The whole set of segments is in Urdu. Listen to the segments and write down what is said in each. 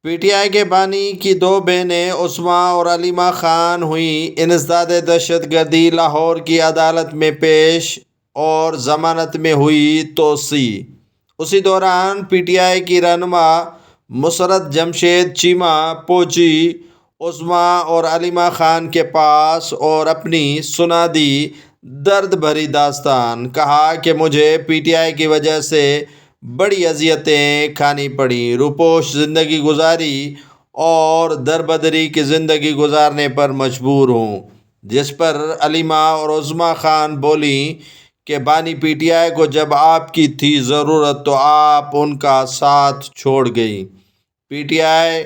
پی ٹی آئی کے بانی کی دو بہنیں عظمیٰ اور علیمہ خان ہوئیں انسداد دہشت گردی، لاہور کی عدالت میں پیش اور ضمانت میں ہوئی توسیع۔ اسی دوران پی ٹی آئی کی رہنما مسرت جمشید چیمہ پہنچی عظمیٰ اور علیمہ خان کے پاس اور اپنی سنا دی درد بھری داستان۔ کہا کہ مجھے پی ٹی آئی کی وجہ سے بڑی اذیتیں کھانی پڑیں، روپوش زندگی گزاری اور دربدری کی زندگی گزارنے پر مجبور ہوں۔ جس پر علیمہ اور عظمیٰ خان بولیں کہ بانی پی ٹی آئی کو جب آپ کی تھی ضرورت تو آپ ان کا ساتھ چھوڑ گئیں۔ پی ٹی آئی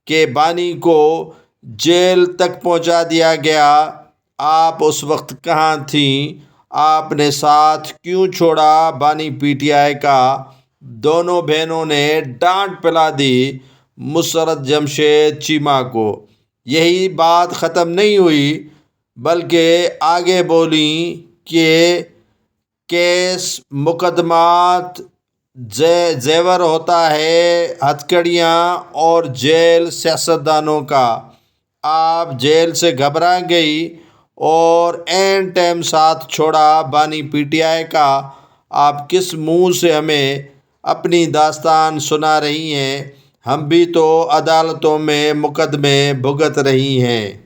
کے بانی کو جیل تک پہنچا دیا گیا۔ آپ اس وقت کہاں تھیں؟ آپ نے ساتھ کیوں چھوڑا بانی پی ٹی آئی کا؟ دونوں بہنوں نے ڈانٹ پلا دی مسرت جمشید چیمہ کو۔ یہی بات ختم نہیں ہوئی بلکہ آگے بولیں کہ کیس مقدمات زیور ہوتا ہے ہتھکڑیاں اور جیل سیاستدانوں کا۔ آپ جیل سے گھبرا گئی اور عین ٹائم ساتھ چھوڑا بانی پی ٹی آئی کا۔ آپ کس منہ سے ہمیں اپنی داستان سنا رہی ہیں؟ ہم بھی تو عدالتوں میں مقدمے بھگت رہی ہیں۔